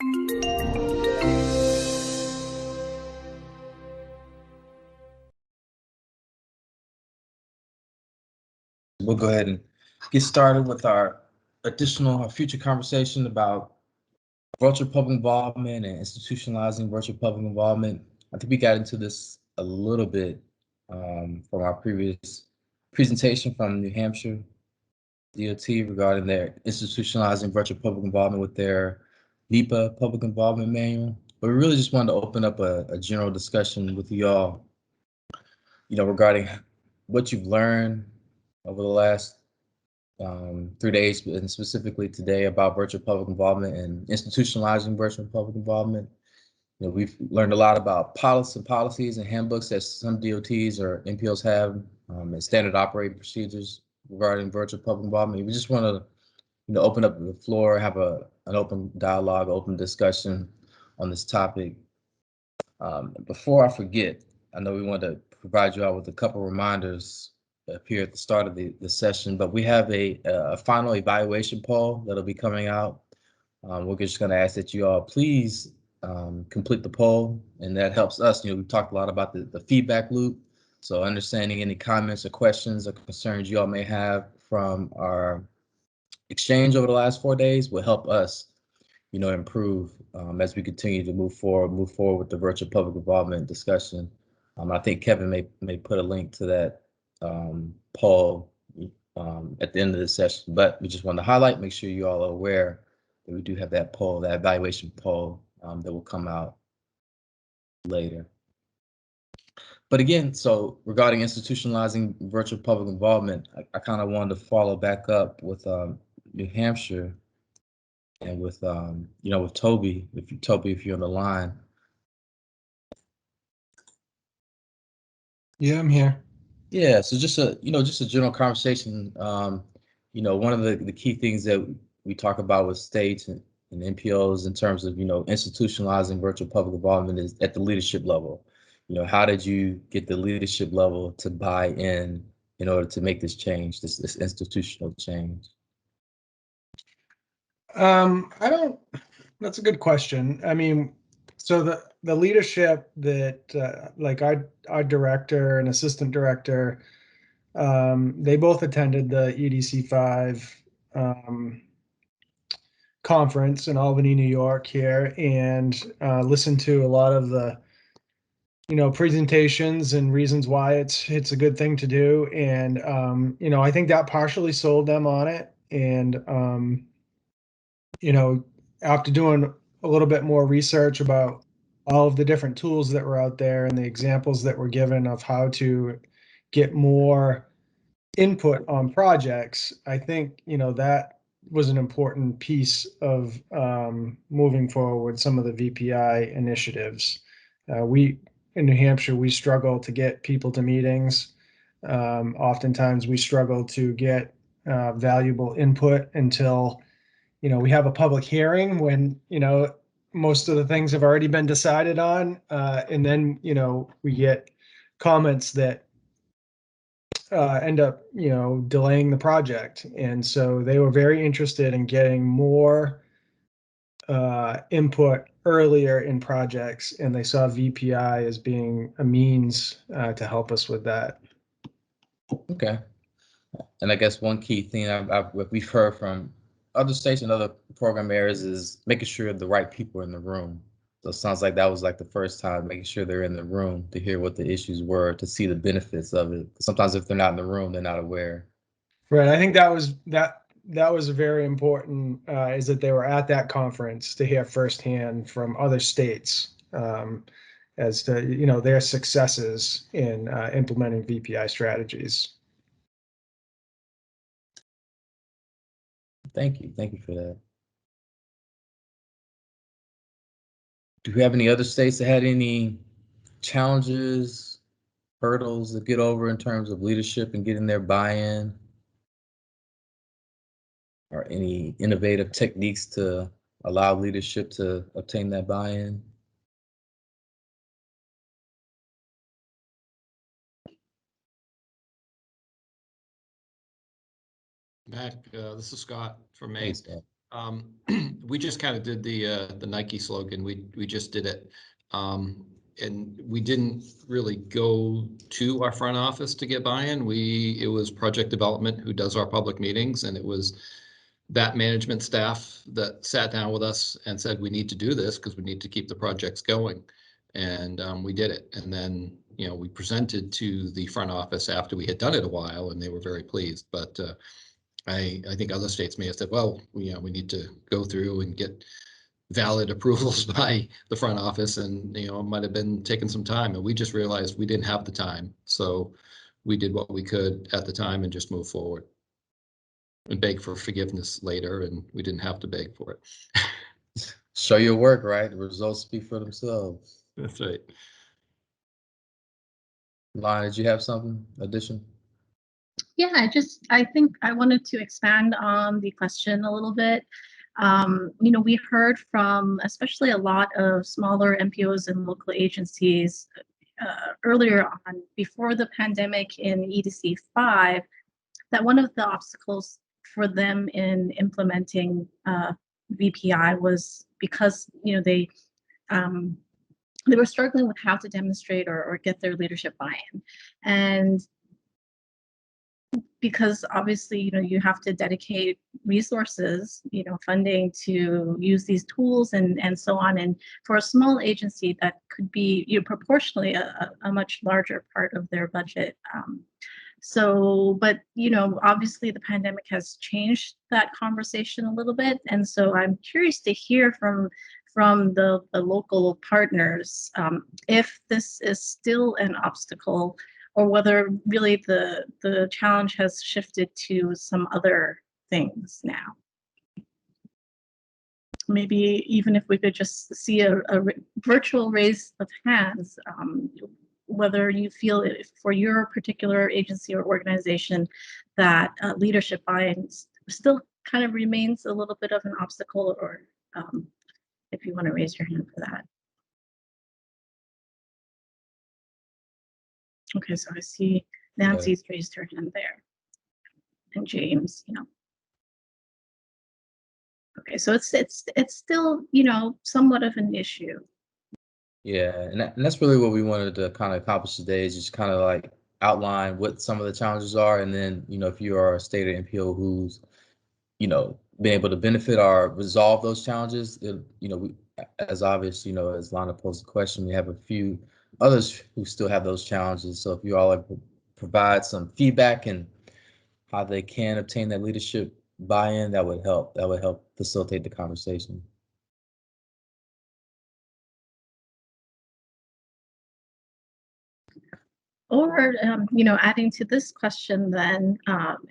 We'll go ahead and get started with our future conversation about virtual public involvement and institutionalizing virtual public involvement. I think we got into this a little bit from our previous presentation from New Hampshire DOT regarding their institutionalizing virtual public involvement with their NEPA public involvement manual. But we really just wanted to open up a general discussion with you all, regarding what you've learned over the last 3 days, and specifically today, about virtual public involvement and institutionalizing virtual public involvement. We've learned a lot about policies and handbooks that some DOTs or NPOs have, and standard operating procedures regarding virtual public involvement. We just want to, open up the floor, have an open dialogue, open discussion on this topic. Before I forget, I know we want to provide you all with a couple reminders up here at the start of the session, but we have a final evaluation poll that'll be coming out. We're just going to ask that you all please complete the poll, and that helps us. We talked a lot about the feedback loop, so understanding any comments or questions or concerns you all may have from our exchange over the last 4 days will help us, improve as we continue to move forward with the virtual public involvement discussion. I think Kevin may put a link to that poll at the end of the session, but we just want to highlight, make sure you all are aware that we do have that poll, that evaluation poll that will come out later. But again, so regarding institutionalizing virtual public involvement, I kind of wanted to follow back up with New Hampshire and with with Toby, if you're on the line. Yeah, I'm here. Yeah, so just a general conversation. One of the key things that we talk about with states and NPOs in terms of institutionalizing virtual public involvement is at the leadership level. How did you get the leadership level to buy in order to make this change, this institutional change? That's a good question. I mean, so the leadership that like our director and assistant director, they both attended the EDC 5 conference in Albany, New York here, and listened to a lot of the presentations and reasons why it's a good thing to do. And I think that partially sold them on it. And after doing a little bit more research about all of the different tools that were out there and the examples that were given of how to get more input on projects, I think that was an important piece of moving forward some of the VPI initiatives. We in New Hampshire, we struggle to get people to meetings. Oftentimes we struggle to get valuable input until we have a public hearing when most of the things have already been decided on, and then we get comments that end up delaying the project. And so they were very interested in getting more input earlier in projects, and they saw VPI as being a means to help us with that. Okay. And I guess one key thing we've heard from other states and other program areas is making sure the right people are in the room. So it sounds like that was like the first time, making sure they're in the room to hear what the issues were, to see the benefits of it. Sometimes if they're not in the room, they're not aware. Right. I think that was very important, is that they were at that conference to hear firsthand from other states as to their successes in implementing VPI strategies. Thank you for that. Do we have any other states that had any challenges, hurdles to get over in terms of leadership and getting their buy-in? Or any innovative techniques to allow leadership to obtain that buy-in? Matt, this is Scott from Hey, Maine. Scott. We just kind of did the Nike slogan. We just did it, and we didn't really go to our front office to get buy-in. It was project development who does our public meetings, and it was that management staff that sat down with us and said we need to do this because we need to keep the projects going, and we did it. And then we presented to the front office after we had done it a while, and they were very pleased. But I think other states may have said, well, we need to go through and get valid approvals by the front office, and it might have been taking some time, and we just realized we didn't have the time, so we did what we could at the time and just moved forward and beg for forgiveness later, and we didn't have to beg for it. Show your work, right? The results speak for themselves. That's right. Lana, did you have something addition? Yeah, I think I wanted to expand on the question a little bit. We heard from especially a lot of smaller MPOs and local agencies earlier on, before the pandemic in EDC 5, that one of the obstacles for them in implementing VPI was because they were struggling with how to demonstrate or get their leadership buy-in. And because obviously, you have to dedicate resources, funding to use these tools and so on. And for a small agency, that could be proportionally a much larger part of their budget. But obviously the pandemic has changed that conversation a little bit. And so I'm curious to hear from the local partners if this is still an obstacle, or whether really the challenge has shifted to some other things now. Maybe even if we could just see a virtual raise of hands, whether you feel for your particular agency or organization that leadership buy-in still kind of remains a little bit of an obstacle, or if you want to raise your hand for that. Okay, so I see Nancy's raised her hand there, and James, Okay, so it's still somewhat of an issue. Yeah, and that's really what we wanted to kind of accomplish today, is just kind of like outline what some of the challenges are, and then if you are a state or MPO who's been able to benefit or resolve those challenges, we, as obvious, as Lana posed the question, we have a few others who still have those challenges. So if you all like provide some feedback and how they can obtain that leadership buy-in, that would help. That would help facilitate the conversation. Or, adding to this question then,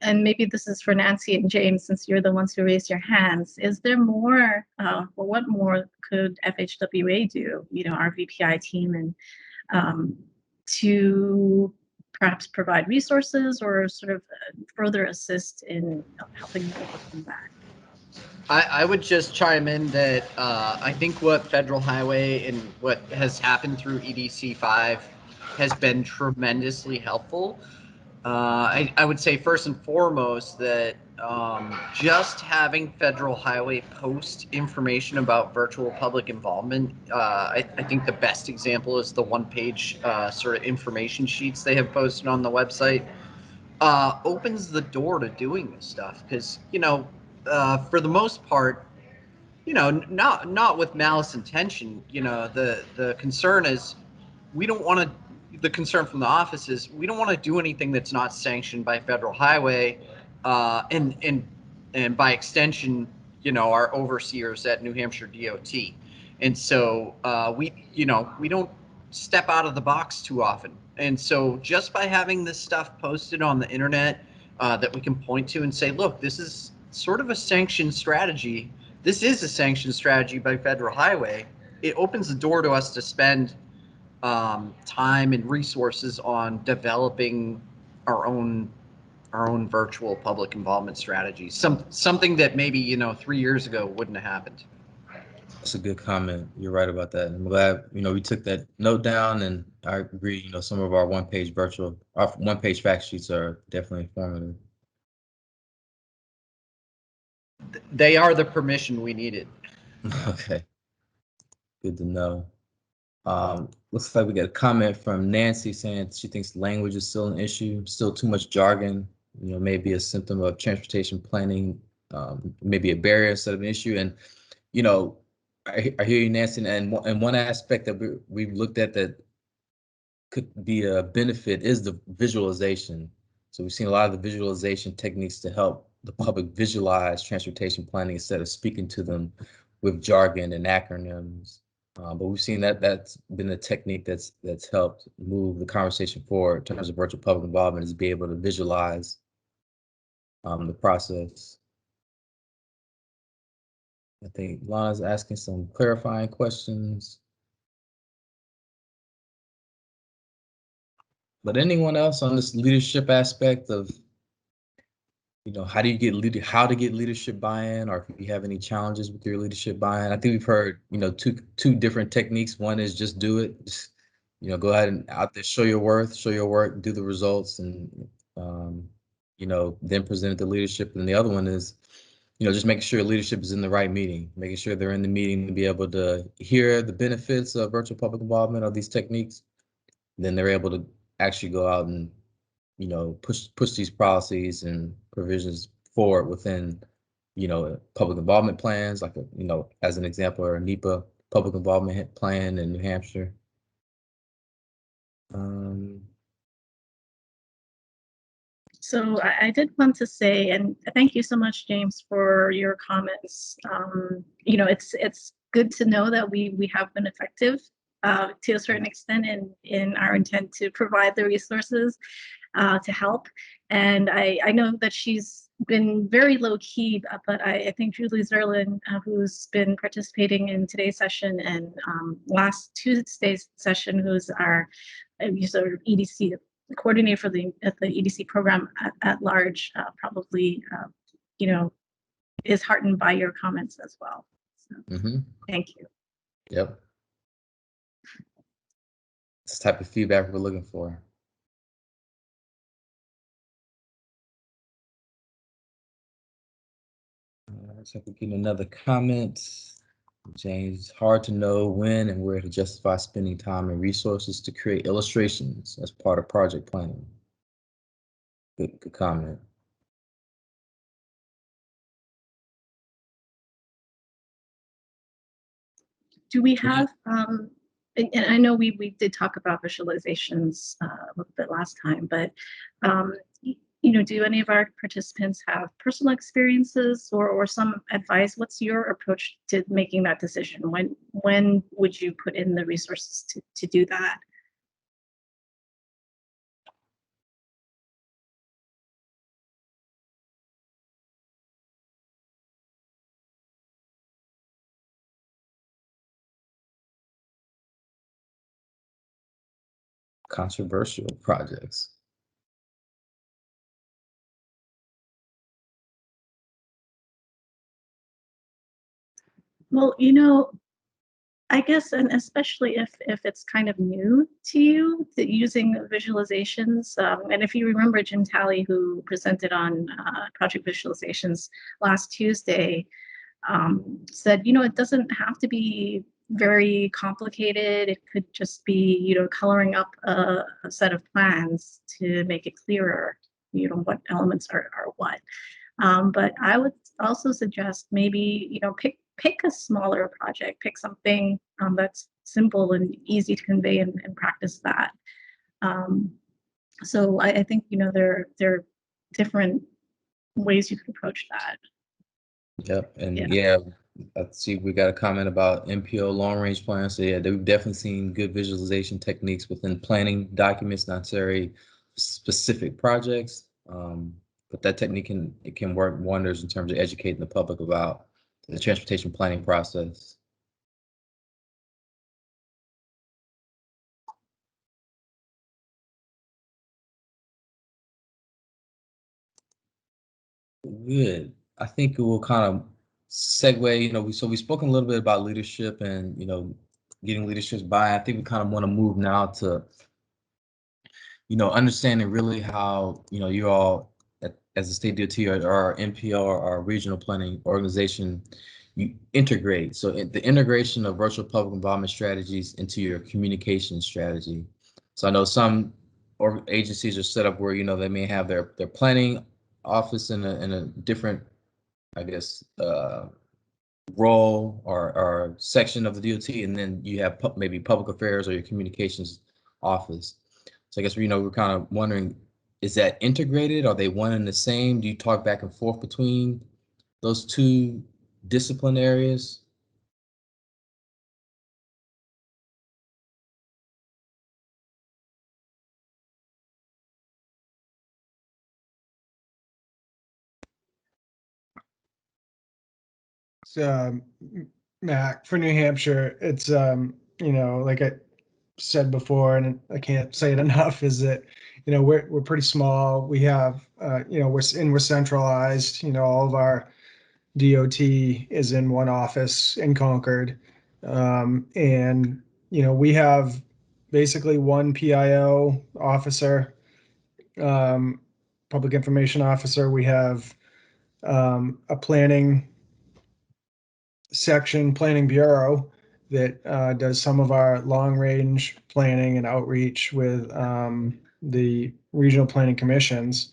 and maybe this is for Nancy and James, since you're the ones who raised your hands, is there more, what more could FHWA do, our VPI team, and to perhaps provide resources or sort of further assist in helping you overcome that? I would just chime in that I think what Federal Highway and what has happened through EDC 5 has been tremendously helpful. I would say first and foremost that just having Federal Highway post information about virtual public involvement, I think the best example is the one-page sort of information sheets they have posted on the website, opens the door to doing this stuff, because for the most part, not with malice intention, the concern is the concern from the office is we don't want to do anything that's not sanctioned by Federal Highway, and by extension, our overseers at New Hampshire DOT. And so we don't step out of the box too often. And so just by having this stuff posted on the internet that we can point to and say, look, this is sort of a sanctioned strategy. This is a sanctioned strategy by Federal Highway. It opens the door to us to spend time and resources on developing our own virtual public involvement strategies. Something that maybe 3 years ago wouldn't have happened. That's a good comment. You're right about that. I'm glad we took that note down, and I agree. Some of our one-page fact sheets are definitely informative. they are the permission we needed. Okay, good to know. Looks like we got a comment from Nancy saying she thinks language is still an issue, still too much jargon, maybe a symptom of transportation planning, maybe a barrier instead of an issue. And, I hear you, Nancy, and one aspect that we've looked at that could be a benefit is the visualization. So we've seen a lot of the visualization techniques to help the public visualize transportation planning instead of speaking to them with jargon and acronyms. But we've seen that that's been a technique that's helped move the conversation forward in terms of virtual public involvement, is be able to visualize the process. I think Lana's asking some clarifying questions. But anyone else on this leadership aspect of, how do you get how to get leadership buy-in, or if you have any challenges with your leadership buy-in? I think we've heard, two different techniques. One is just do it. Just, go ahead and out there, show your worth, show your work, do the results, and then present it to leadership. And the other one is, just making sure leadership is in the right meeting, making sure they're in the meeting to be able to hear the benefits of virtual public involvement of these techniques. Then they're able to actually go out and push these policies and provisions forward within public involvement plans, like as an example, or a NEPA public involvement plan in New Hampshire. So I did want to say, and thank you so much, James, for your comments. It's good to know that we have been effective to a certain extent in our intent to provide the resources to help. And I know that she's been very low key, but I think Julie Zerlin, who's been participating in today's session and last Tuesday's session, who's our EDC coordinator for the EDC program at large, probably is heartened by your comments as well. So, Thank you. Yep. It's the type of feedback we're looking for. Looks like we're getting another comment. James, hard to know when and where to justify spending time and resources to create illustrations as part of project planning. Good comment. Do we have, and I know we did talk about visualizations a little bit last time, but do any of our participants have personal experiences or some advice? What's your approach to making that decision? When would you put in the resources to do that? Controversial projects. Well, I guess, and especially if it's kind of new to you, using visualizations, and if you remember Jim Talley, who presented on project visualizations last Tuesday, said, it doesn't have to be very complicated. It could just be, coloring up a set of plans to make it clearer, what elements are what. But I would also suggest maybe, pick a smaller project, pick something that's simple and easy to convey and practice that. So I think, there are different ways you can approach that. Yep, and yeah, I see we got a comment about MPO long range plans. So yeah, we've definitely seen good visualization techniques within planning documents, not necessarily specific projects. But that technique can work wonders in terms of educating the public about the transportation planning process. Good. I think it will kind of segue, we've spoken a little bit about leadership and, getting leadership buy. I think we kind of want to move now to, understanding really how, you all as a state DOT or NPO or regional planning organization, you integrate. So the integration of virtual public involvement strategies into your communication strategy. So I know some agencies are set up where, you know, they may have their planning office in a different, I guess, role or section of the DOT, and then you have maybe public affairs or your communications office. So I guess, you know, we're kind of wondering, is that integrated? Are they one and the same? Do you talk back and forth between those two discipline areas? Mac, for New Hampshire, it's you know, like I said before, and I can't say it enough, is that, you know, we're pretty small. We have you know, we're centralized. You know, all of our DOT is in one office in Concord, and you know, we have basically one PIO officer, public information officer. We have a planning section, planning bureau, that does some of our long range planning and outreach with the regional planning commissions.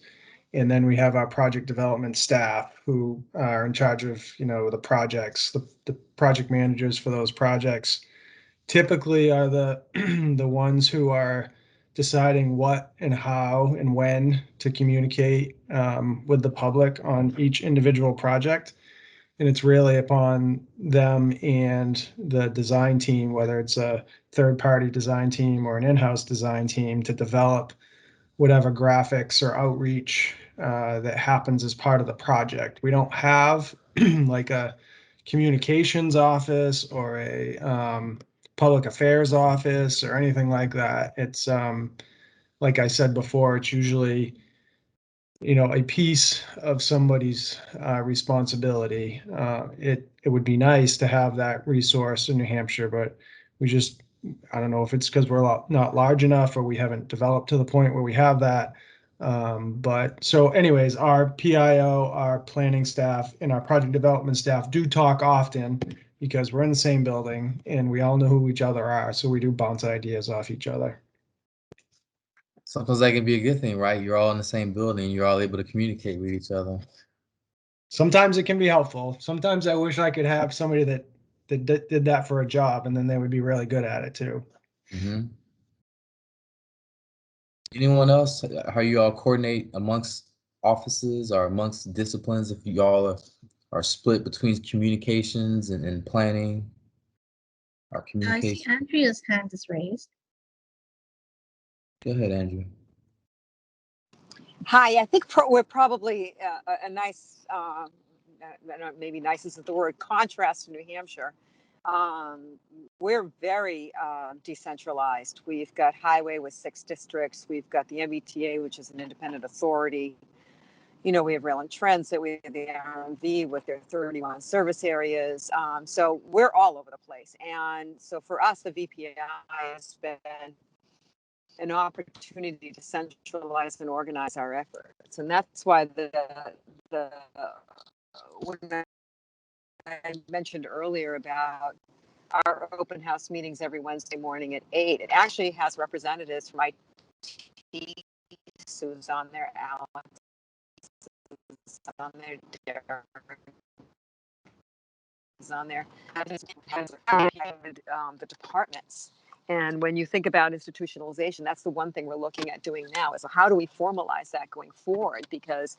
And then we have our project development staff who are in charge of, you know, the projects. The project managers for those projects typically are the the ones who are deciding what and how and when to communicate with the public on each individual project. And it's really upon them and the design team, whether it's a third-party design team or an in-house design team, to develop whatever graphics or outreach that happens as part of the project. We don't have like a communications office or a public affairs office or anything like that. It's like I said before, it's usually, you know, a piece of somebody's responsibility. It would be nice to have that resource in New Hampshire, but we just, I don't know if it's because we're not large enough or we haven't developed to the point where we have that. But so anyways, our PIO, our planning staff, and our project development staff do talk often because we're in the same building and we all know who each other are. So we do bounce ideas off each other. Sometimes that can be a good thing, right? You're all in the same building. You're all able to communicate with each other. Sometimes it can be helpful. Sometimes I wish I could have somebody that did that for a job, and then they would be really good at it too. Mm-hmm. Anyone else? How you all coordinate amongst offices or amongst disciplines? If you all are split between communications and planning or I see communication? Andrea's hand is raised. Go ahead, Andrew. Hi, I think we're probably a nice, maybe nice isn't the word, contrast to New Hampshire. We're very decentralized. We've got highway with 6 districts. We've got the MBTA, which is an independent authority. You know, we have rail and transit. We have the RMV with their 31 service areas. So we're all over the place. And so for us, the VPI has been an opportunity to centralize and organize our efforts. And that's why when I mentioned earlier about our open house meetings every Wednesday morning at 8, it actually has representatives from IT, Sue's on there, Alex is on there, Derek is on there, the departments. And when you think about institutionalization, that's the one thing we're looking at doing now, is how do we formalize that going forward? Because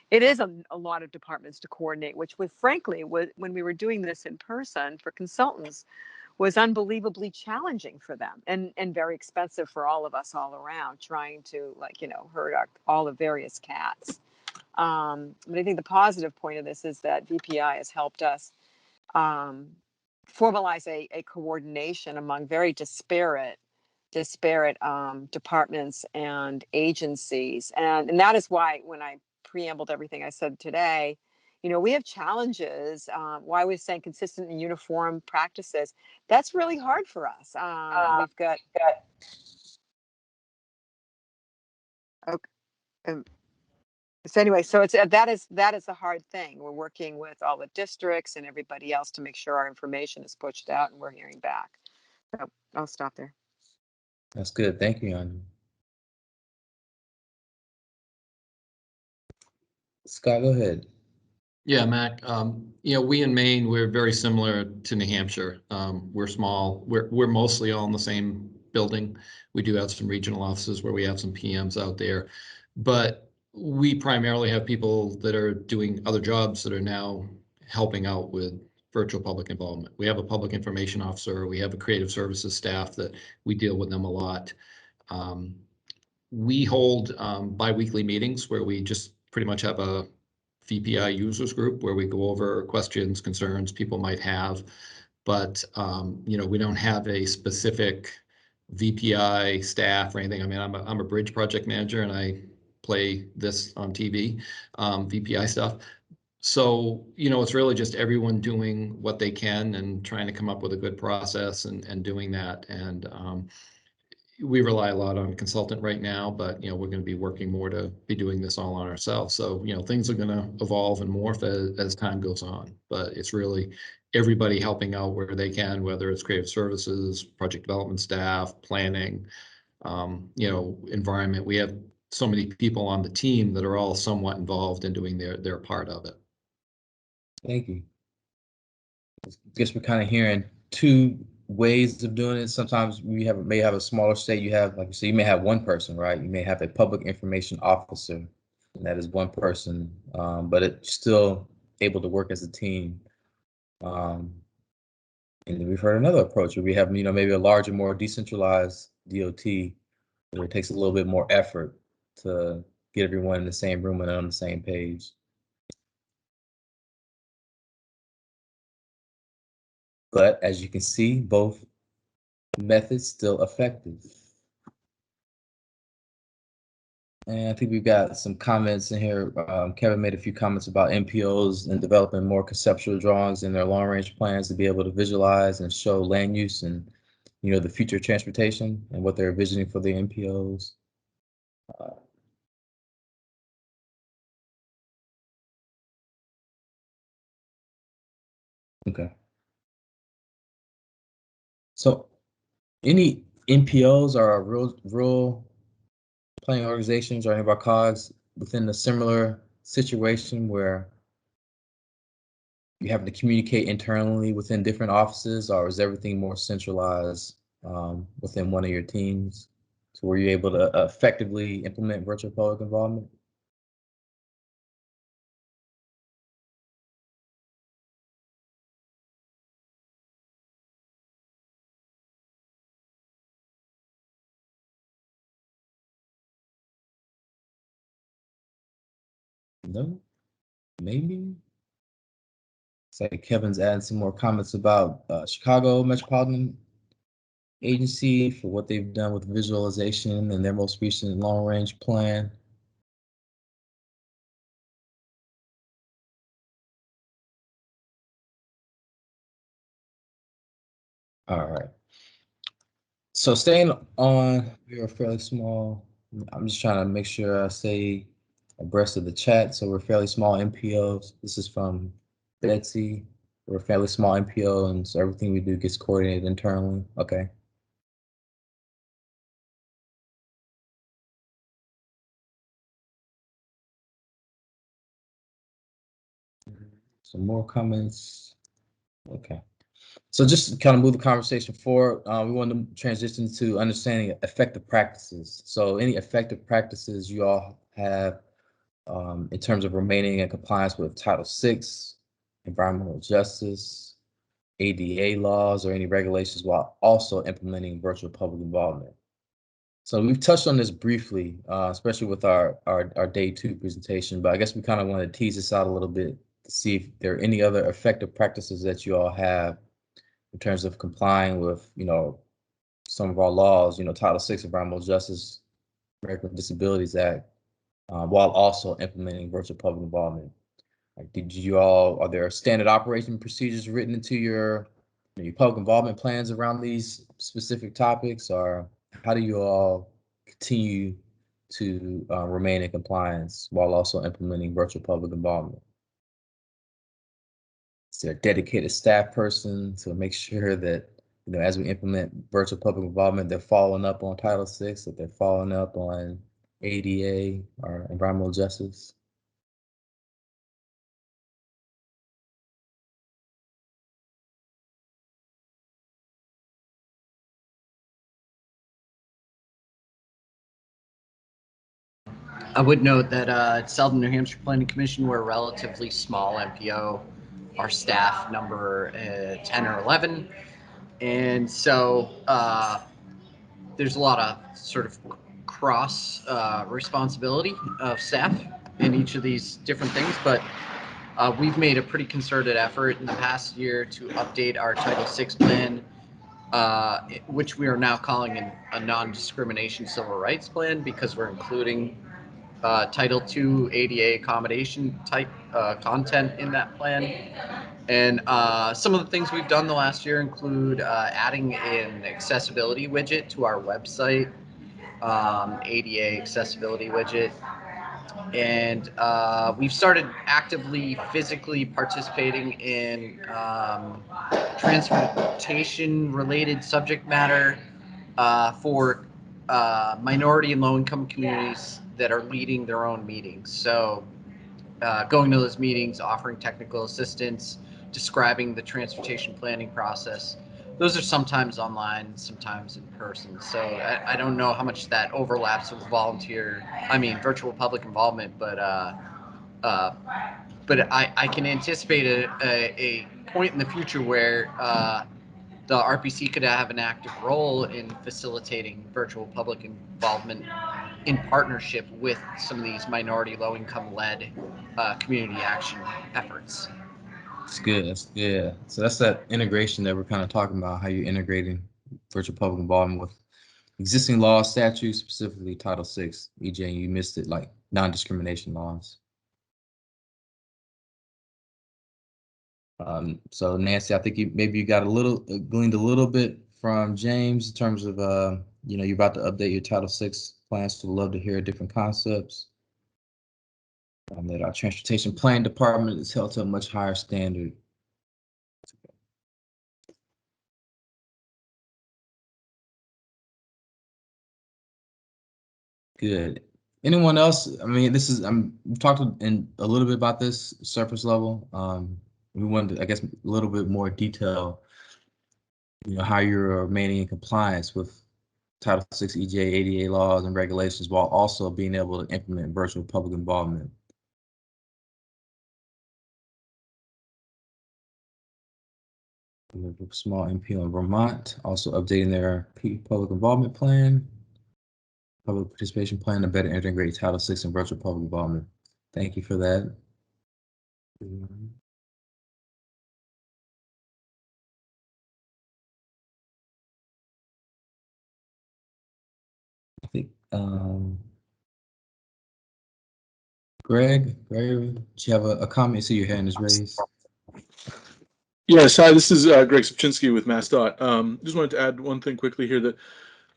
it is a lot of departments to coordinate, which was frankly, when we were doing this in person for consultants, was unbelievably challenging for them and very expensive for all of us all around, trying to, like, you know, herd all the various cats. But I think the positive point of this is that VPI has helped us formalize a coordination among very disparate departments and agencies. And that is why when I preambled everything I said today, you know, we have challenges. Why we're saying consistent and uniform practices, that's really hard for us. We've got okay, So anyway, so it's that is a hard thing. We're working with all the districts and everybody else to make sure our information is pushed out and we're hearing back. So I'll stop there. That's good. Thank you, Anya. Scott, go ahead. Yeah, Mac. We in Maine, we're very similar to New Hampshire. We're small. We're mostly all in the same building. We do have some regional offices where we have some PMs out there, but we primarily have people that are doing other jobs that are now helping out with virtual public involvement. We have a public information officer. We have a creative services staff that we deal with them a lot. We hold bi-weekly meetings where we just pretty much have a VPI users group where we go over questions, concerns people might have. But, we don't have a specific VPI staff or anything. I mean, I'm a bridge project manager and I play this on TV, VPI stuff. So, it's really just everyone doing what they can and trying to come up with a good process and doing that. And we rely a lot on a consultant right now, but we're going to be working more to be doing this all on ourselves. So things are going to evolve and morph as time goes on. But it's really everybody helping out where they can, whether it's creative services, project development staff, planning, environment. We have so many people on the team that are all somewhat involved in doing their part of it. Thank you. I guess we're kind of hearing two ways of doing it. Sometimes we may have a smaller state. You have, like you said, you may have one person, right? You may have a public information officer, and that is one person, but it's still able to work as a team. And then we've heard another approach where we have, maybe a larger, more decentralized DOT, where it takes a little bit more effort to get everyone in the same room and on the same page. But as you can see, both methods still effective. And I think we've got some comments in here. Kevin made a few comments about NPOs and developing more conceptual drawings in their long-range plans to be able to visualize and show land use and, the future transportation and what they're envisioning for the NPOs. Okay. So any NPOs or rural planning organizations or any of our COGs within a similar situation where you having to communicate internally within different offices, or is everything more centralized within one of your teams? So were you able to effectively implement virtual public involvement? No, maybe. It's like Kevin's adding some more comments about Chicago Metropolitan Agency for what they've done with visualization and their most recent long-range plan. All right. So staying on, we are fairly small. I'm just trying to make sure I stay abreast of the chat. So we're fairly small NPOs. This is from Betsy. We're a fairly small NPO, and so everything we do gets coordinated internally. Okay. Some more comments. Okay. So just to kind of move the conversation forward, we want to transition to understanding effective practices. So any effective practices you all have in terms of remaining in compliance with Title VI, environmental justice, ADA laws, or any regulations while also implementing virtual public involvement. So we've touched on this briefly, especially with our day 2 presentation, but I guess we kind of want to tease this out a little bit to see if there are any other effective practices that you all have in terms of complying with, some of our laws, Title VI, Environmental Justice, American Disabilities Act, while also implementing virtual public involvement. Like, are there standard operating procedures written into your public involvement plans around these specific topics, or how do you all continue to remain in compliance while also implementing virtual public involvement? Is there a dedicated staff person to make sure that, you know, as we implement virtual public involvement, they're following up on Title VI, that they're following up on ADA or environmental justice? I would note that at Southern New Hampshire Planning Commission, we're a relatively small MPO. Our staff number 10 or 11. And so there's a lot of sort of cross responsibility of staff in each of these different things. But we've made a pretty concerted effort in the past year to update our Title VI plan, which we are now calling a non-discrimination civil rights plan, because we're including Title II ADA accommodation type content in that plan. And some of the things we've done the last year include adding an accessibility widget to our website, ADA accessibility widget. And we've started actively physically participating in transportation related subject matter for minority and low-income communities that are leading their own meetings. So going to those meetings, offering technical assistance, describing the transportation planning process. Those are sometimes online, sometimes in person. So I don't know how much that overlaps with virtual public involvement, but I can anticipate a point in the future where the RPC could have an active role in facilitating virtual public involvement in partnership with some of these minority low-income led community action efforts. That's good. That's good. So that's that integration that we're kind of talking about, how you're integrating virtual public involvement with existing laws, statutes, specifically Title VI. EJ, you missed it, like non-discrimination laws. So Nancy, I think maybe you got gleaned a little bit from James in terms of you know, you're about to update your Title VI plans, so we'd love to hear different concepts. That our transportation planning department is held to a much higher standard. Good. Anyone else? I mean, we've talked in a little bit about this surface level. We wanted, I guess, a little bit more detail, you know, how you're remaining in compliance with Title VI EJ, ADA laws and regulations while also being able to implement virtual public involvement. Small MPO in Vermont, also updating their public involvement plan, public participation plan to better integrate Title VI and virtual public involvement. Thank you for that. I think Greg, do you have a comment? I see your hand is raised. Yes, hi, this is Greg Sapczynski with MassDOT. Just wanted to add one thing quickly here that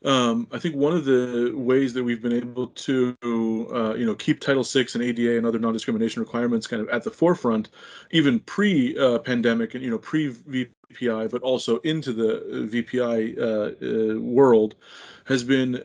I think one of the ways that we've been able to, you know, keep Title VI and ADA and other non-discrimination requirements kind of at the forefront, even pre-pandemic and, you know, pre-VPI, but also into the VPI world, has been,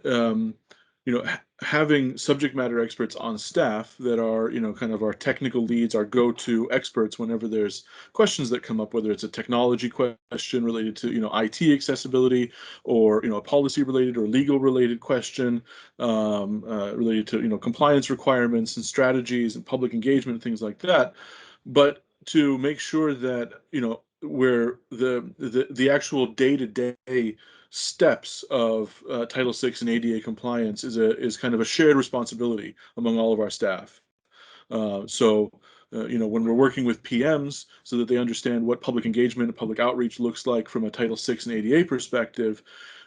you know, having subject matter experts on staff that are, you know, kind of our technical leads, our go-to experts whenever there's questions that come up, whether it's a technology question related to, you know, IT accessibility, or, you know, a policy related or legal related question related to, you know, compliance requirements and strategies and public engagement, things like that. But to make sure that, you know, where the actual day-to-day steps of Title VI and ADA compliance is kind of a shared responsibility among all of our staff. You know, when we're working with PMs so that they understand what public engagement and public outreach looks like from a Title VI and ADA perspective,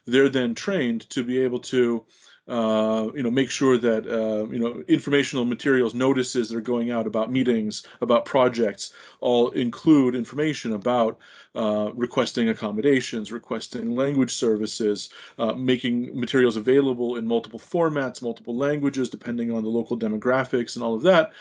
they're then trained to be able to you know, make sure that you know, informational materials, notices that are going out about meetings, about projects, all include information about requesting accommodations, requesting language services, making materials available in multiple formats, multiple languages, depending on the local demographics and all of that,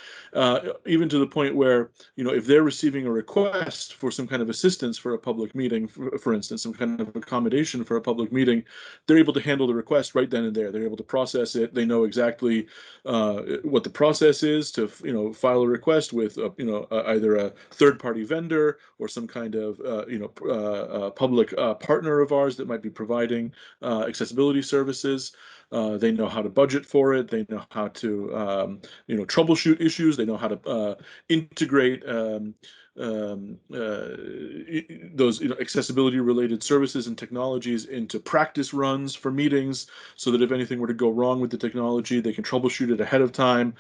even to the point where, if they're receiving a request for some kind of assistance for a public meeting, for instance, some kind of accommodation for a public meeting, they're able to handle the request right then and there. They're able to process it. They know exactly what the process is to, file a request with, either a third-party vendor or some kind of, public partner of ours that might be providing accessibility services. They know how to budget for it. They know how to, troubleshoot issues. They know how to integrate those accessibility related services and technologies into practice runs for meetings, so that if anything were to go wrong with the technology, they can troubleshoot it ahead of time.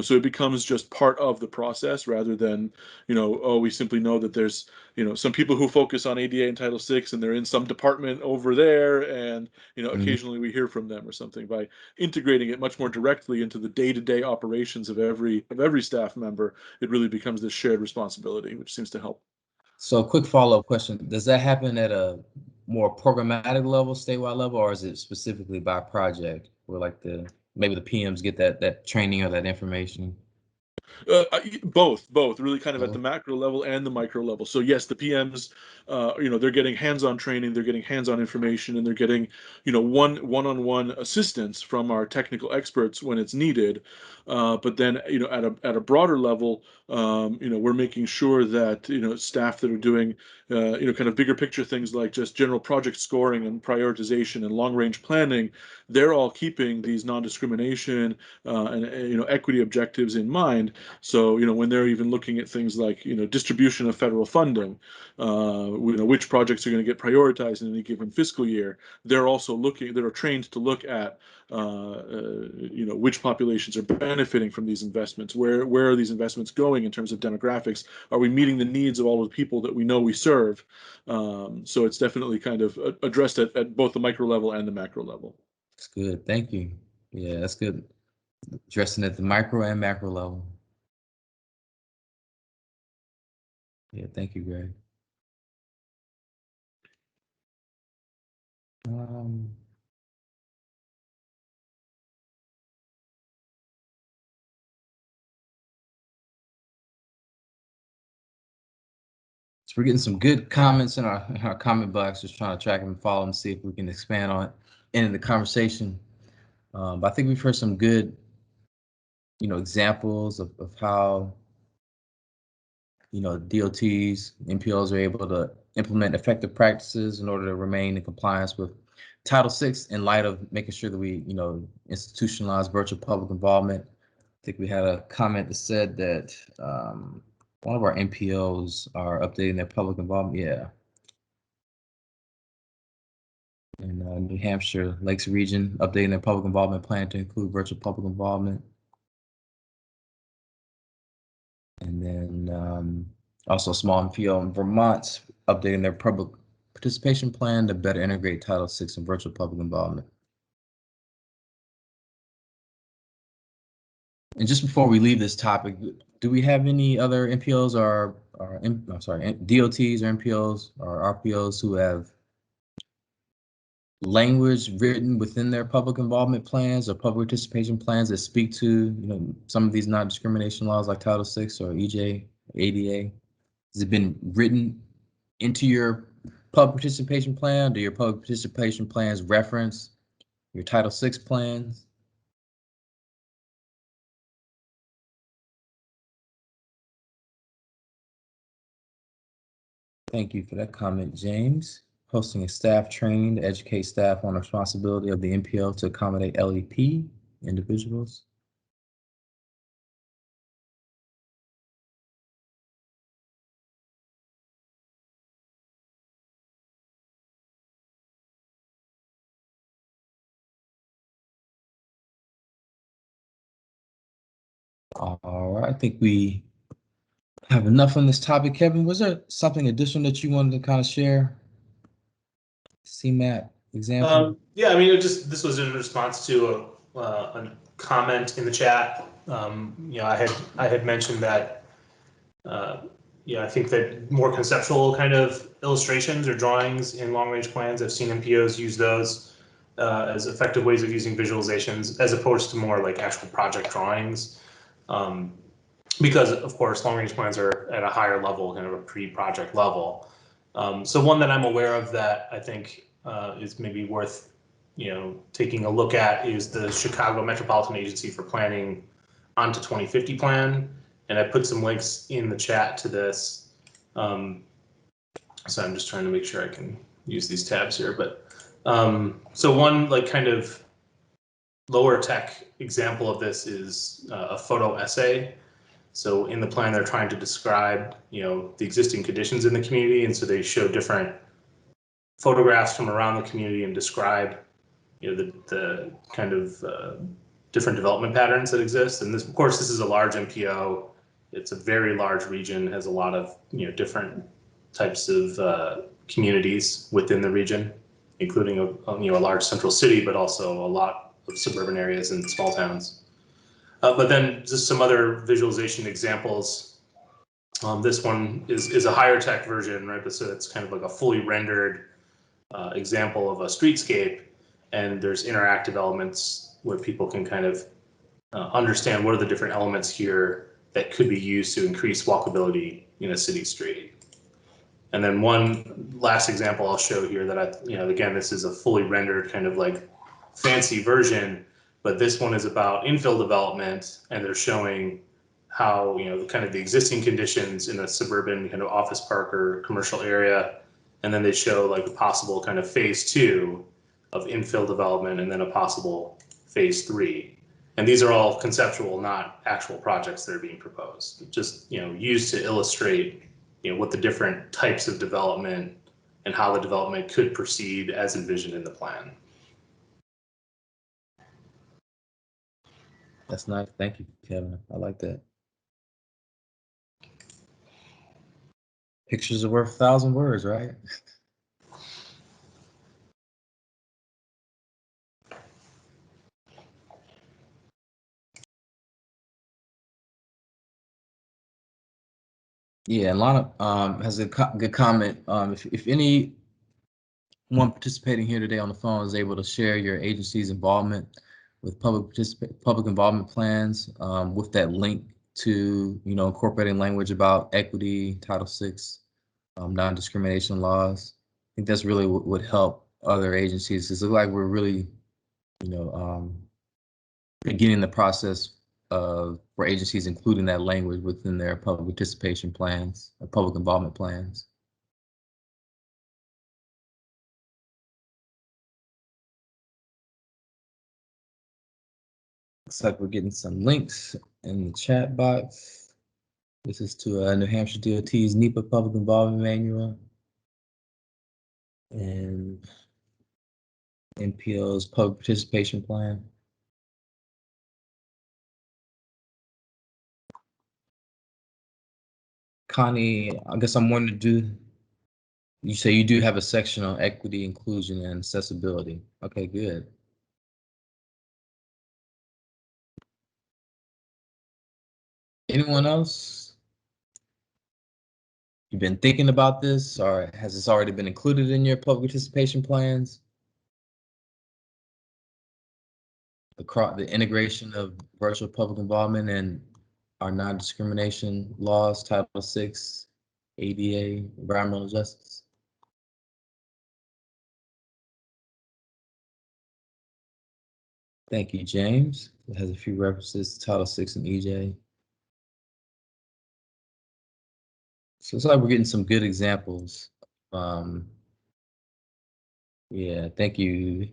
So it becomes just part of the process, rather than, oh, we simply know that there's some people who focus on ADA and Title VI, and they're in some department over there, and occasionally we hear from them or something. By integrating it much more directly into the day-to-day operations of every staff member, it really becomes this shared responsibility, which seems to help. So, quick follow-up question: does that happen at a more programmatic level, statewide level, or is it specifically by project, where maybe the PMs get that training or that information? Both really kind of at the macro level and the micro level. So yes, the PMs, they're getting hands-on training, they're getting hands-on information, and they're getting, one-on-one assistance from our technical experts when it's needed. But then, at a broader level, we're making sure that, staff that are doing, kind of bigger picture things like just general project scoring and prioritization and long-range planning, they're all keeping these non-discrimination and equity objectives in mind. So, when they're even looking at things like, distribution of federal funding, which projects are going to get prioritized in any given fiscal year, they're trained to look at, which populations are benefiting from these investments, where are these investments going in terms of demographics, are we meeting the needs of all of the people that we know we serve? So it's definitely kind of addressed at both the micro level and the macro level. That's good. Thank you. Yeah, that's good. Addressing at the micro and macro level. Yeah, thank you, Greg. So we're getting some good comments in our comment box, just trying to track them and follow them, see if we can expand on it in the conversation. But I think we've heard some good, examples of how, DOTs, MPOs are able to implement effective practices in order to remain in compliance with Title VI in light of making sure that we, institutionalize virtual public involvement. I think we had a comment that said that one of our MPOs are updating their public involvement. Yeah. In New Hampshire, Lakes region, updating their public involvement plan to include virtual public involvement. And then also a small MPO in Vermont, updating their public participation plan to better integrate Title VI and virtual public involvement. And just before we leave this topic, do we have any other MPOs or DOTs or MPOs or RPOs who have language written within their public involvement plans or public participation plans that speak to, some of these non-discrimination laws like Title VI or EJ, ADA? Has it been written into your public participation plan? Do your public participation plans reference your Title VI plans? Thank you for that comment, James. Hosting a staff training to educate staff on the responsibility of the MPO to accommodate LEP individuals. All right, I think we have enough on this topic. Kevin, was there something additional that you wanted to kind of share? CMAP example? Yeah, I mean, this was in response to a comment in the chat. I had mentioned that yeah, I think that more conceptual kind of illustrations or drawings in long-range plans, I've seen MPOs use those as effective ways of using visualizations as opposed to more like actual project drawings. Because of course, long-range plans are at a higher level, kind of a pre-project level. So one that I'm aware of that I think is maybe worth, taking a look at is the Chicago Metropolitan Agency for Planning onto 2050 plan. And I put some links in the chat to this. So I'm just trying to make sure I can use these tabs here. But so one like kind of lower tech example of this is a photo essay. So in the plan, they're trying to describe, the existing conditions in the community. And so they show different photographs from around the community and describe, the kind of different development patterns that exist. And this, of course, this is a large MPO. It's a very large region, has a lot of, different types of communities within the region, including a large central city, but also a lot of suburban areas and small towns. But then just some other visualization examples. This one is a higher tech version, right? But so it's kind of like a fully rendered example of a streetscape, and there's interactive elements where people can kind of understand what are the different elements here that could be used to increase walkability in a city street. And then one last example I'll show here that again, this is a fully rendered kind of like fancy version, but this one is about infill development, and they're showing how, kind of the existing conditions in a suburban kind of office park or commercial area. And then they show like a possible kind of phase 2 of infill development, and then a possible phase 3. And these are all conceptual, not actual projects that are being proposed, just, used to illustrate, what the different types of development and how the development could proceed as envisioned in the plan. That's nice. Thank you, Kevin. I like that. Pictures are worth 1,000 words, right? Yeah, and Lana has a good comment. If anyone participating here today on the phone is able to share your agency's involvement with public involvement plans with that link to, incorporating language about equity, Title VI, non-discrimination laws. I think that's really what would help other agencies. It's like we're really, beginning the process for agencies including that language within their public participation plans or public involvement plans. Looks like we're getting some links in the chat box. This is to New Hampshire DOT's NEPA Public Involvement Manual and NPO's Public Participation Plan. Connie, I guess I'm wanting to you say you do have a section on equity, inclusion, and accessibility. Okay, good. Anyone else? You've been thinking about this, or has this already been included in your public participation plans? The integration of virtual public involvement and our non-discrimination laws, Title VI, ADA, environmental justice. Thank you, James. It has a few references to Title VI and EJ. So it's like we're getting some good examples. Yeah, thank you.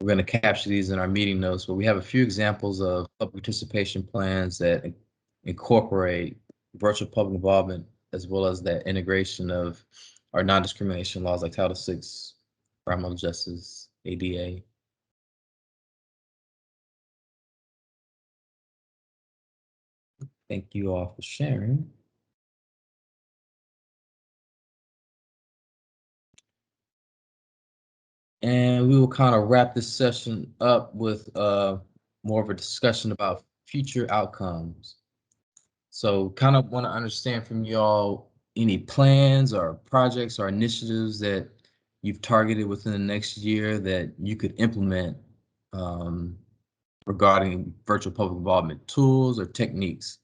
We're going to capture these in our meeting notes, but we have a few examples of public participation plans that incorporate virtual public involvement, as well as that integration of our non-discrimination laws like Title VI, environmental justice, ADA. Thank you all for sharing. And we will kind of wrap this session up with more of a discussion about future outcomes. So kind of want to understand from y'all any plans or projects or initiatives that you've targeted within the next year that you could implement regarding virtual public involvement tools or techniques?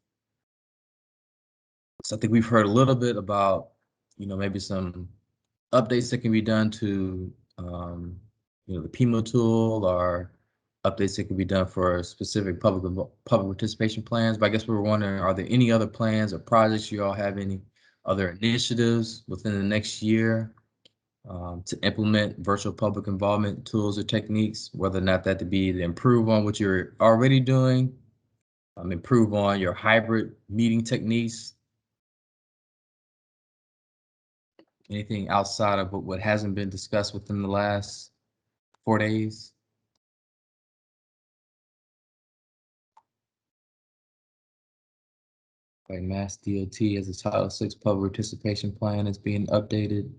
So I think we've heard a little bit about, maybe some updates that can be done to, the PIMO tool, or updates that can be done for specific public participation plans. But I guess we were wondering, are there any other plans or projects you all have, any other initiatives within the next year to implement virtual public involvement tools or techniques, whether or not that to be to improve on what you're already doing, improve on your hybrid meeting techniques, anything outside of what hasn't been discussed within the last 4 days? Like Mass DOT as a Title VI public participation plan is being updated.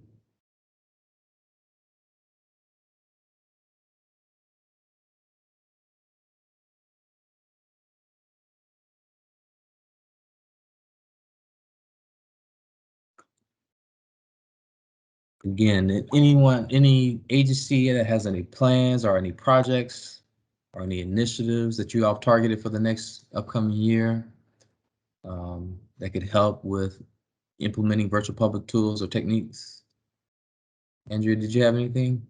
Again, any agency that has any plans or any projects or any initiatives that you all targeted for the next upcoming year that could help with implementing virtual public tools or techniques? Andrea, did you have anything?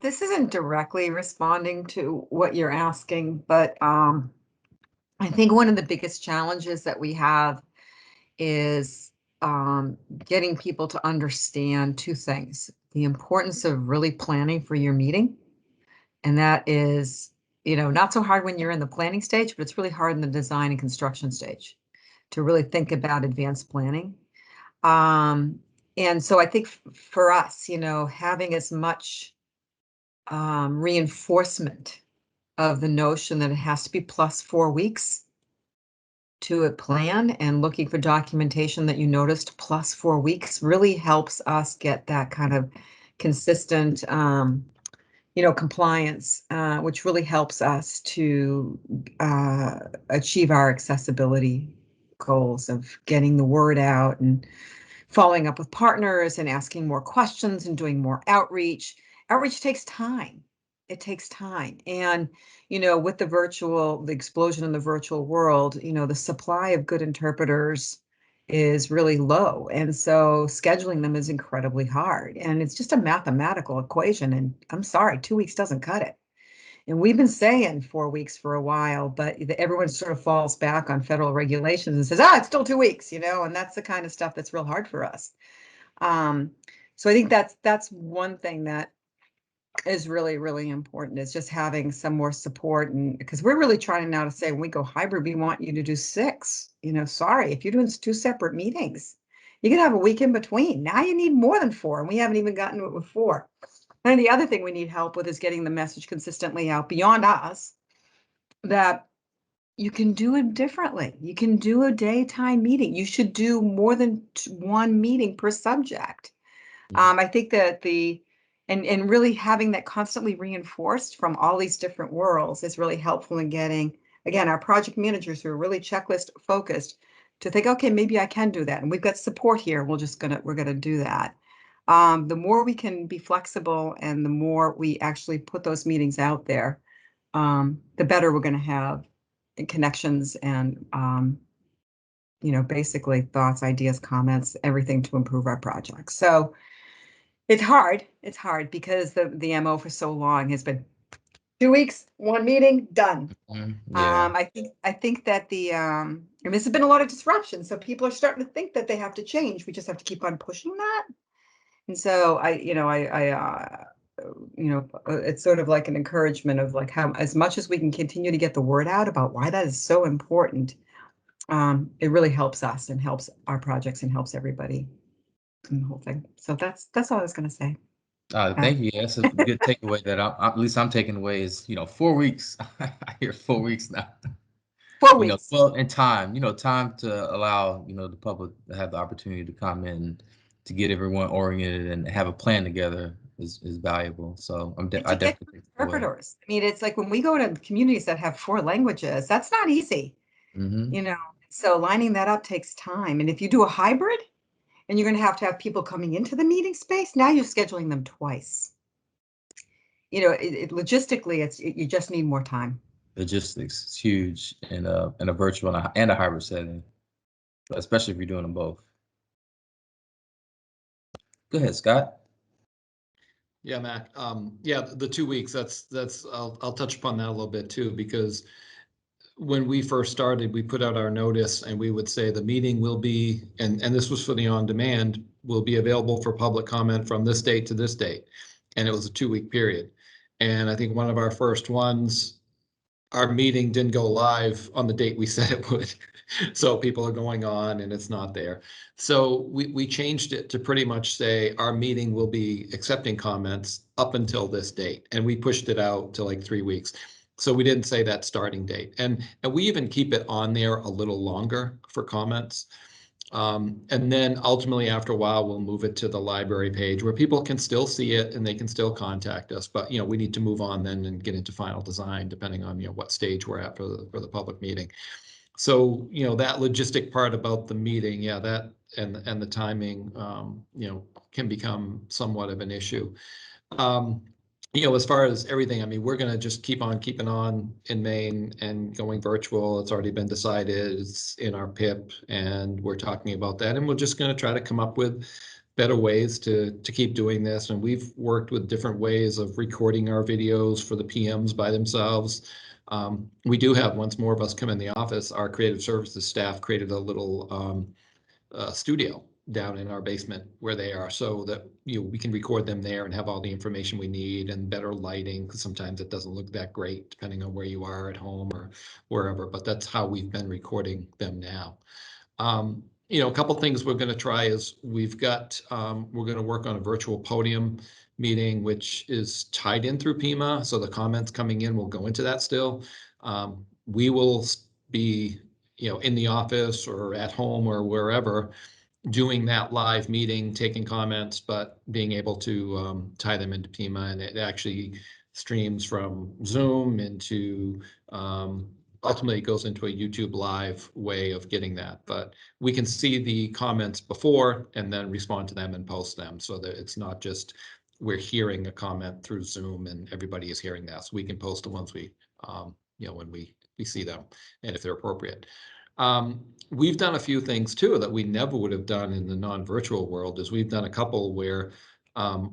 This isn't directly responding to what you're asking, but I think one of the biggest challenges that we have is getting people to understand two things: the importance of really planning for your meeting. And that is, not so hard when you're in the planning stage, but it's really hard in the design and construction stage to really think about advanced planning. And so I think for us, having as much reinforcement of the notion that it has to be plus 4 weeks to a plan, and looking for documentation that you noticed plus 4 weeks really helps us get that kind of consistent compliance, which really helps us to achieve our accessibility goals of getting the word out and following up with partners and asking more questions and doing more outreach. Outreach takes time. It takes time. And, with the explosion in the virtual world, the supply of good interpreters is really low. And so scheduling them is incredibly hard. And it's just a mathematical equation. And I'm sorry, 2 weeks doesn't cut it. And we've been saying 4 weeks for a while, but everyone sort of falls back on federal regulations and says, it's still 2 weeks, and that's the kind of stuff that's real hard for us. So I think that's one thing that is really, really important, is just having some more support. And because we're really trying now to say, when we go hybrid, we want you to do 6. Sorry, if you're doing 2 separate meetings, you can have a week in between. Now you need more than 4, and we haven't even gotten to it with 4. And the other thing we need help with is getting the message consistently out beyond us that you can do it differently. You can do a daytime meeting. You should do more than 1 meeting per subject. I think that and really having that constantly reinforced from all these different worlds is really helpful in getting, again, our project managers who are really checklist focused to think, okay, maybe I can do that. And we've got support here. We're going to do that. The more we can be flexible and the more we actually put those meetings out there, the better we're going to have connections and, basically thoughts, ideas, comments, everything to improve our project. So it's hard. It's hard because the MO for so long has been 2 weeks, 1 meeting, done. Yeah. I think that and this has been a lot of disruption. So people are starting to think that they have to change. We just have to keep on pushing that. And so it's sort of like an encouragement of like how, as much as we can continue to get the word out about why that is so important, it really helps us and helps our projects and helps everybody in the whole thing. So that's all I was going to say. Thank you. That's a good takeaway that at least I'm taking away is, 4 weeks. I hear 4 weeks now. 4 weeks. Well, and time, time to allow, the public to have the opportunity to come in, to get everyone oriented and have a plan together is valuable. So I definitely think interpreters. I mean, it's like when we go to communities that have 4 languages, that's not easy. Mm-hmm. So lining that up takes time. And if you do a hybrid and you're going to have people coming into the meeting space, now you're scheduling them twice. You know, logistically, you just need more time. Logistics is huge in a virtual and a hybrid setting, especially if you're doing them both. Go ahead, Scott. Yeah, Mac. Yeah, the 2 weeks. I'll touch upon that a little bit too, because when we first started, we put out our notice and we would say the meeting will be, and this was for the on-demand, will be available for public comment from this date to this date. And it was a 2-week period. And I think one of our first ones, our meeting didn't go live on the date we said it would. So people are going on and it's not there. So we changed it to pretty much say our meeting will be accepting comments up until this date. And we pushed it out to like 3 weeks. So we didn't say that starting date. And we even keep it on there a little longer for comments. And then ultimately after a while, we'll move it to the library page where people can still see it and they can still contact us. But, you know, we need to move on then and get into final design depending on, you know, what stage we're at for the public meeting. So, you know, that logistic part about the meeting, yeah, that and the timing, you know, can become somewhat of an issue. You know, as far as everything, I mean, we're going to just keep on keeping on in Maine and going virtual. It's already been decided. It's in our PIP, and we're talking about that. And we're just going to try to come up with better ways to keep doing this. And we've worked with different ways of recording our videos for the PMs by themselves. We do have, once more of us come in the office, our creative services staff created a little studio down in our basement where they are, so that, you know, we can record them there and have all the information we need and better lighting, because sometimes it doesn't look that great depending on where you are at home or wherever, but that's how we've been recording them now. You know, a couple things we're going to try is we're going to work on a virtual podium meeting, which is tied in through PIMA. So the comments coming in will go into that still. We will be, you know, in the office or at home or wherever doing that live meeting, taking comments, but being able to tie them into PIMA, and it actually streams from Zoom into ultimately it goes into a YouTube live way of getting that. But we can see the comments before and then respond to them and post them, so that it's not just we're hearing a comment through Zoom and everybody is hearing that. So we can post the ones we, you know, when we see them and if they're appropriate. We've done a few things too that we never would have done in the non-virtual world. Is we've done a couple where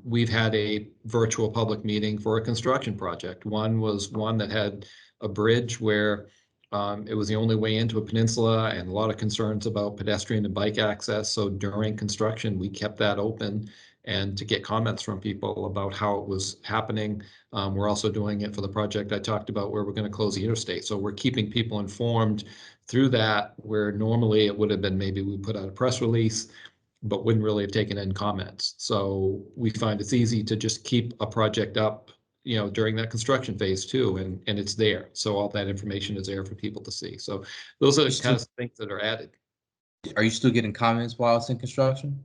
we've had a virtual public meeting for a construction project. One was one that had a bridge where it was the only way into a peninsula and a lot of concerns about pedestrian and bike access. So during construction, we kept that open and to get comments from people about how it was happening. We're also doing it for the project I talked about where we're going to close the interstate. So we're keeping people informed through that, where normally it would have been maybe we put out a press release, but wouldn't really have taken in comments. So we find it's easy to just keep a project up, you know, during that construction phase too, and it's there. So all that information is there for people to see. So those are the kind of things that are added. Are you still getting comments while it's in construction?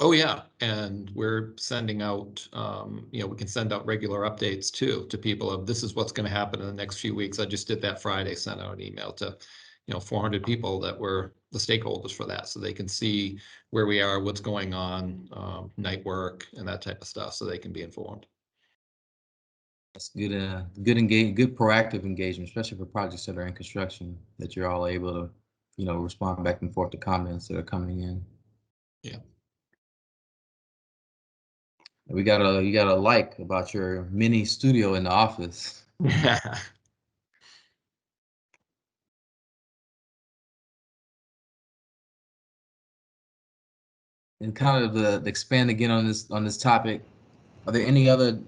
Oh yeah, and we're sending out, you know, we can send out regular updates too to people of this is what's going to happen in the next few weeks. I just did that Friday, sent out an email to, you know, 400 people that were the stakeholders for that, so they can see where we are, what's going on, night work and that type of stuff, so they can be informed. That's good. Good proactive engagement, especially for projects that are in construction. That you're all able to, you know, respond back and forth to comments that are coming in. Yeah. You got a like about your mini studio in the office. And kind of the expand again on this topic. Are there any other,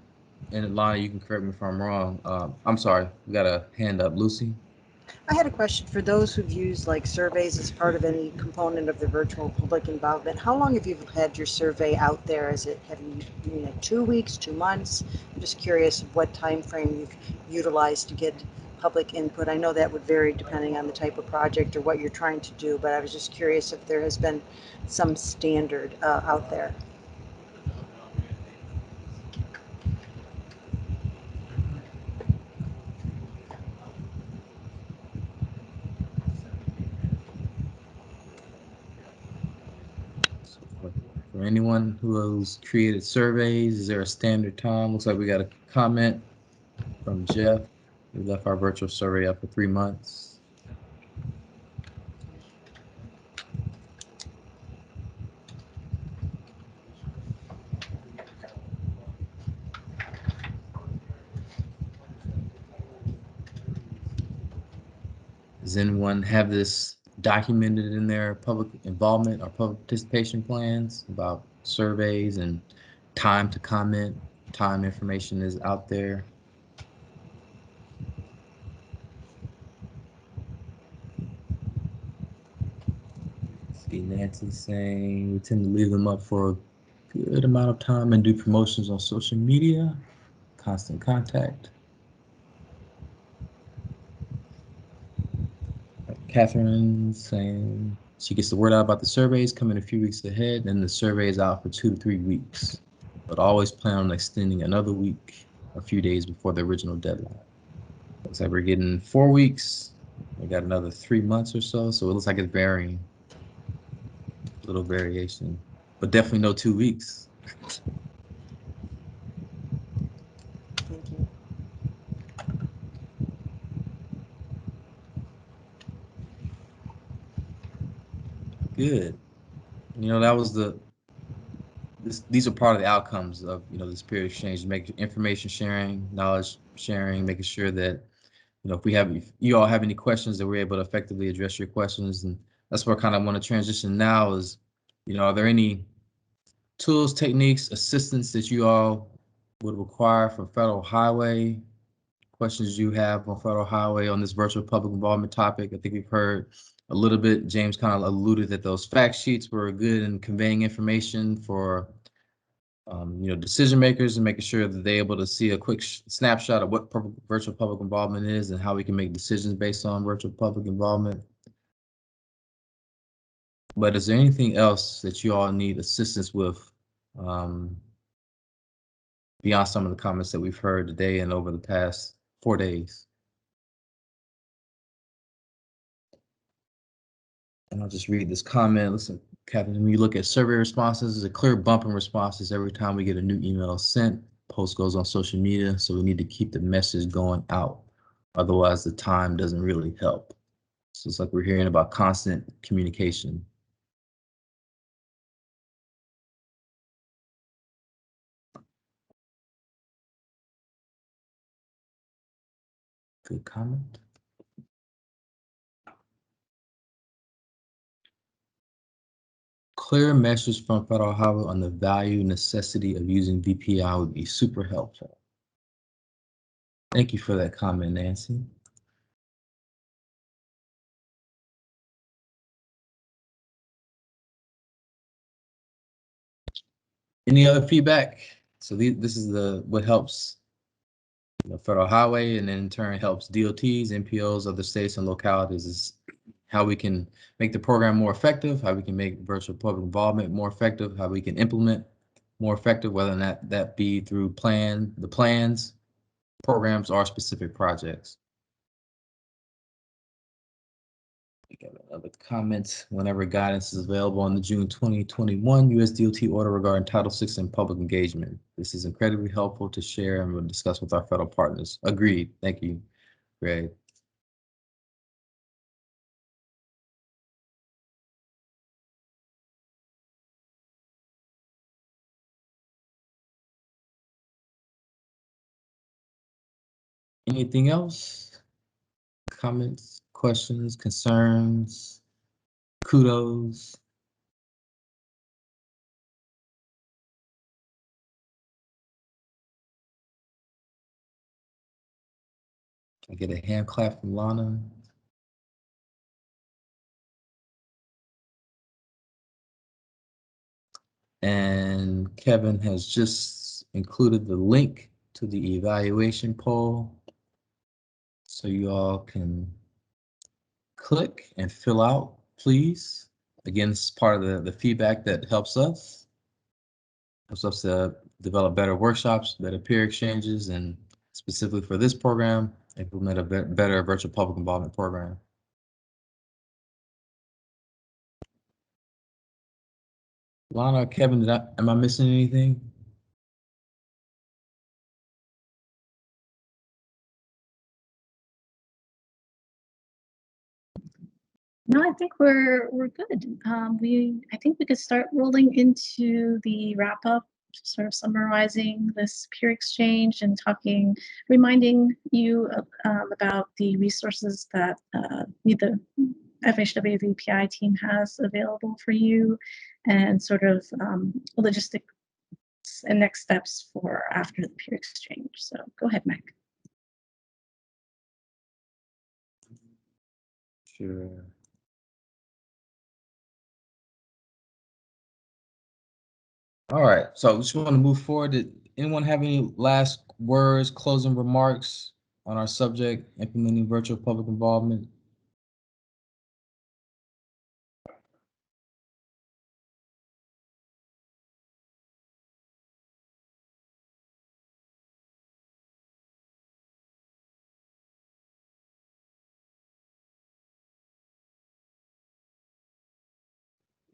and Lana, you can correct me if I'm wrong. I'm sorry, we got a hand up, Lucy. I had a question for those who've used like surveys as part of any component of the virtual public involvement. How long have you had your survey out there? Have you been at 2 weeks, 2 months? I'm just curious what time frame you've utilized to get public input. I know that would vary depending on the type of project or what you're trying to do, but I was just curious if there has been some standard out there. For anyone who has created surveys, is there a standard time? Looks like we got a comment from Jeff. We left our virtual survey up for 3 months. Does anyone have this documented in their public involvement or public participation plans about surveys and time to comment? Time information is out there. See Nancy saying we tend to leave them up for a good amount of time and do promotions on social media, constant contact. Catherine saying she gets the word out about the surveys coming a few weeks ahead, and the survey is out for 2 to 3 weeks, but always plan on extending another week, a few days before the original deadline. Looks like we're getting 4 weeks. We got another 3 months or so, so it looks like it's varying. A little variation, but definitely no 2 weeks. Thank you. Good. You know, that was these are part of the outcomes of, you know, this peer exchange, making information sharing, knowledge sharing, making sure that, you know, if you all have any questions, that we're able to effectively address your questions. And that's where I kind of want to transition now is, you know, are there any tools, techniques, assistance that you all would require from Federal Highway? Questions you have on Federal Highway on this virtual public involvement topic? I think we've heard a little bit. James kind of alluded that those fact sheets were good in conveying information for you know, decision makers and making sure that they're able to see a quick snapshot of what virtual public involvement is and how we can make decisions based on virtual public involvement. But is there anything else that you all need assistance with beyond some of the comments that we've heard today and over the past 4 days? And I'll just read this comment. Listen, Captain, when you look at survey responses, there's a clear bump in responses every time we get a new email sent. Post goes on social media, so we need to keep the message going out. Otherwise, the time doesn't really help. So it's like we're hearing about constant communication. Good comment. Clear message from Federal Highway on the value and necessity of using VPI would be super helpful. Thank you for that comment, Nancy. Any other feedback? So this is what helps, you know, Federal Highway, and then in turn helps DOTs, NPOs, other states and localities, is how we can make the program more effective, how we can make virtual public involvement more effective, how we can implement more effective, whether or not that be through the plans, programs, or specific projects. We got another comment. Whenever guidance is available on the June 2021 US DOT order regarding Title VI and public engagement. This is incredibly helpful to share and we'll discuss with our federal partners. Agreed. Thank you, Greg. Anything else? Comments, questions, concerns, kudos? Can I get a hand clap from Lana? And Kevin has just included the link to the evaluation poll, so you all can click and fill out, please. Again, this is part of the feedback that helps us to develop better workshops, better peer exchanges, and specifically for this program, implement a better virtual public involvement program. Lana, Kevin, am I missing anything? No, I think we're good. I think we could start rolling into the wrap up, sort of summarizing this peer exchange and reminding you about the resources that the FHWA VPI team has available for you, and sort of logistics and next steps for after the peer exchange. So go ahead, Mac. Sure. All right, so we just want to move forward. Did anyone have any last words, closing remarks on our subject, implementing virtual public involvement?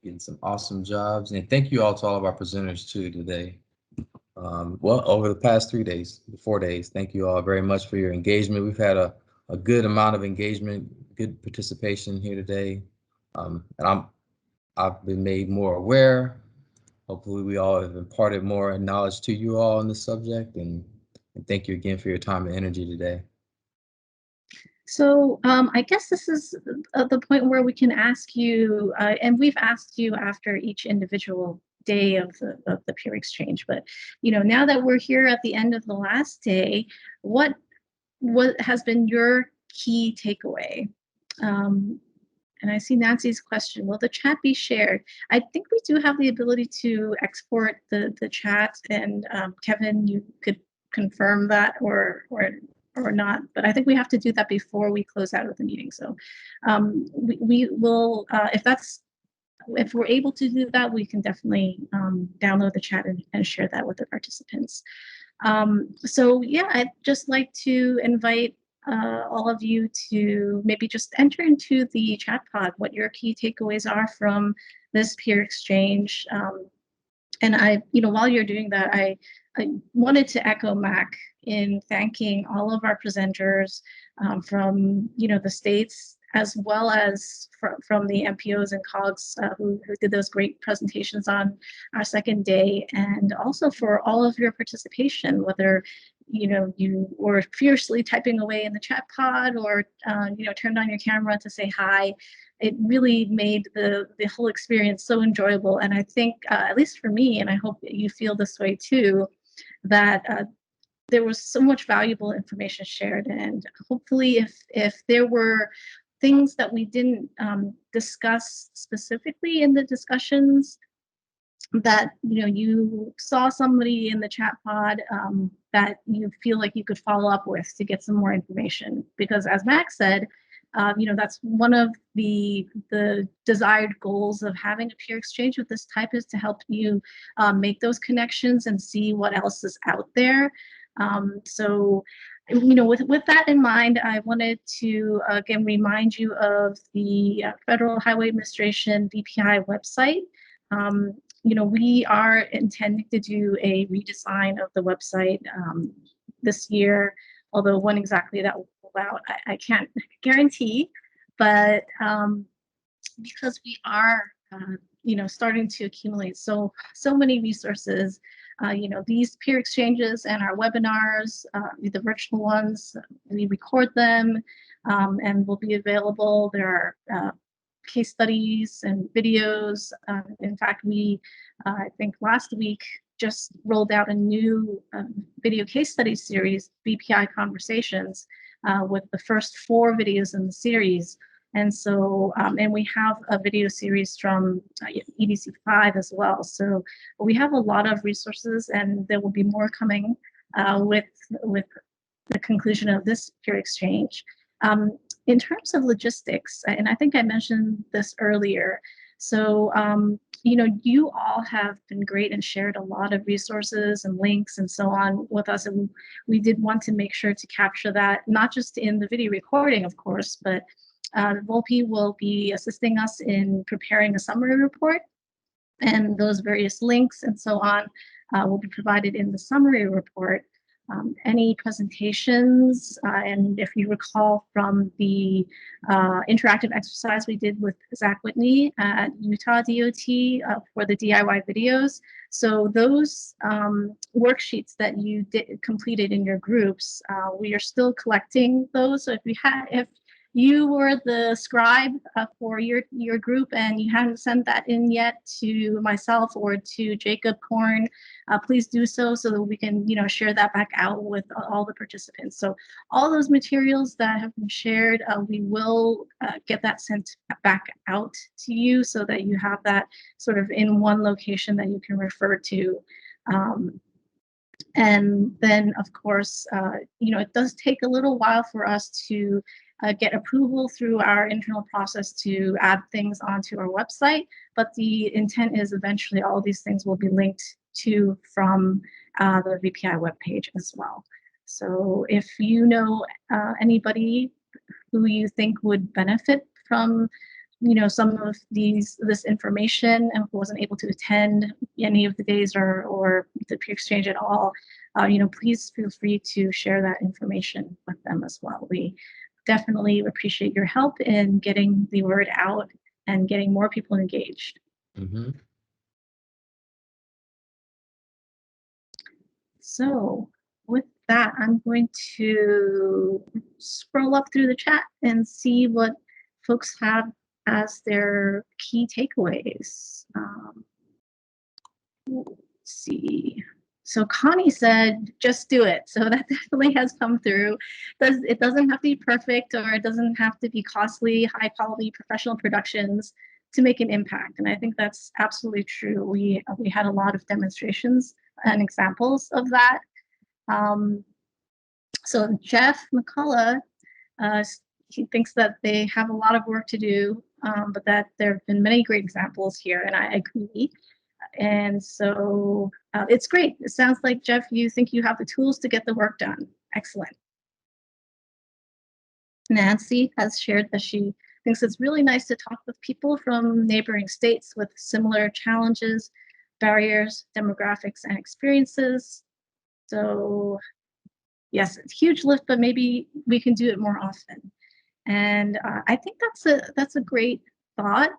Getting some awesome jobs, and thank you all to all of our presenters too today. Well, over the past 4 days, thank you all very much for your engagement. We've had a good amount of engagement, good participation here today, and I've been made more aware. Hopefully we all have imparted more knowledge to you all on this subject, and thank you again for your time and energy today. So I guess this is the point where we can ask you, and we've asked you after each individual day of the peer exchange, but now that we're here at the end of the last day, what has been your key takeaway? And I see Nancy's question, will the chat be shared? I think we do have the ability to export the chat, and Kevin, you could confirm that or not, but I think we have to do that before we close out of the meeting. So we will, if we're able to do that, we can definitely download the chat and share that with the participants. So yeah, I'd just like to invite all of you to maybe just enter into the chat pod what your key takeaways are from this peer exchange. And while you're doing that, I wanted to echo Mac in thanking all of our presenters from the states, as well as from the MPOs and COGS who did those great presentations on our second day, and also for all of your participation, whether you were fiercely typing away in the chat pod or turned on your camera to say hi. It really made the whole experience so enjoyable. And I think, at least for me, and I hope that you feel this way too, that there was so much valuable information shared. And hopefully if there were things that we didn't discuss specifically in the discussions, that you saw somebody in the chat pod that you feel like you could follow up with to get some more information. Because as Max said, that's one of the desired goals of having a peer exchange with this type, is to help you make those connections and see what else is out there. So with that in mind, I wanted to again remind you of the Federal Highway Administration VPI website. We are intending to do a redesign of the website this year, although when exactly that will roll out, I can't guarantee, but because we are starting to accumulate so many resources, these peer exchanges and our webinars, the virtual ones, we record them and will be available. There are case studies and videos. In fact, we, I think last week, just rolled out a new video case study series, VPI Conversations, with the first 4 videos in the series. And so, and we have a video series from EDC 5 as well. So we have a lot of resources, and there will be more coming with the conclusion of this peer exchange. In terms of logistics, and I think I mentioned this earlier, so you all have been great and shared a lot of resources and links and so on with us, and we did want to make sure to capture that, not just in the video recording, of course, but Volpe will be assisting us in preparing a summary report And those various links and so on will be provided in the summary report. Any presentations, and if you recall from the interactive exercise we did with Zach Whitney at Utah DOT for the DIY videos. So those worksheets that you completed in your groups, we are still collecting those. So if you were the scribe for your group and you haven't sent that in yet to myself or to Jacob Korn, please do so that we can share that back out with all the participants. So all those materials that have been shared, we will get that sent back out to you so that you have that sort of in one location that you can refer to. And then, of course, it does take a little while for us to get approval through our internal process to add things onto our website, but the intent is eventually all these things will be linked to from the VPI webpage as well. So if you know anybody who you think would benefit from some of this information and who wasn't able to attend any of the days or the peer exchange at all, please feel free to share that information with them as well. We definitely appreciate your help in getting the word out and getting more people engaged. Mm-hmm. So with that, I'm going to scroll up through the chat and see what folks have as their key takeaways. Let's see. So Connie said, just do it. So that definitely has come through. It doesn't have to be perfect, or it doesn't have to be costly, high quality professional productions to make an impact. And I think that's absolutely true. We had a lot of demonstrations and examples of that. So Jeff McCullough, he thinks that they have a lot of work to do, but that there have been many great examples here, and I agree. And so it's great. It sounds like, Jeff, you think you have the tools to get the work done. Excellent. Nancy has shared that she thinks it's really nice to talk with people from neighboring states with similar challenges, barriers, demographics, and experiences. So yes, it's a huge lift, but maybe we can do it more often. And I think that's a great thought.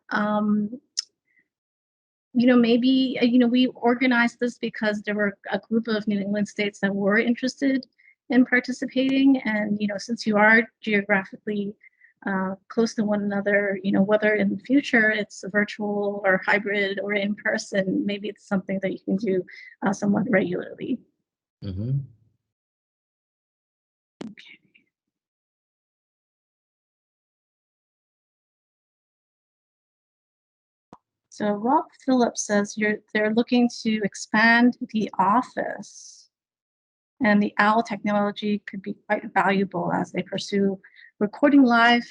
Maybe, we organized this because there were a group of New England states that were interested in participating. And, since you are geographically close to one another, whether in the future it's a virtual or hybrid or in person, maybe it's something that you can do somewhat regularly. Mm-hmm. Okay. So Rob Phillips says they're looking to expand the office, and the OWL technology could be quite valuable as they pursue recording live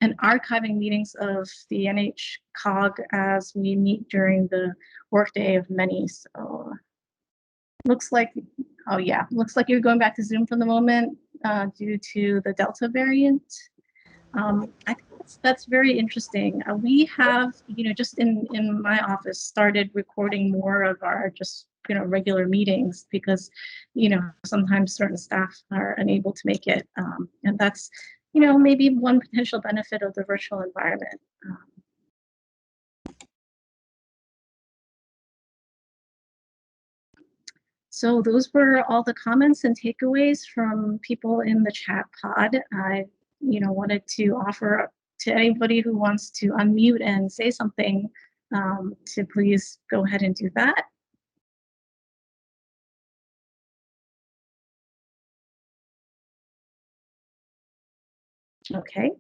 and archiving meetings of the NHCOG as we meet during the workday of many. So looks like you're going back to Zoom for the moment due to the Delta variant. I think that's very interesting. We have, just in my office, started recording more of our just, regular meetings because, sometimes certain staff are unable to make it. And that's, maybe one potential benefit of the virtual environment. So those were all the comments and takeaways from people in the chat pod. I, wanted to offer up to anybody who wants to unmute and say something to please go ahead and do that. Okay.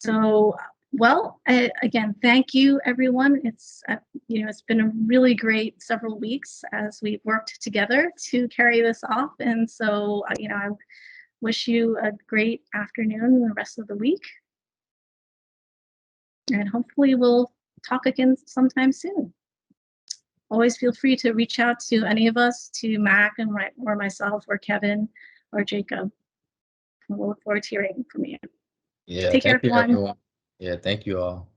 So, well, again, thank you, everyone. It's it's been a really great several weeks as we've worked together to carry this off, and so I wish you a great afternoon and the rest of the week, and hopefully we'll talk again sometime soon. Always feel free to reach out to any of us, to Mac or myself or Kevin or Jacob. We'll look forward to hearing from you. Yeah, Take care, thank you, everyone. everyone. Yeah, thank you all.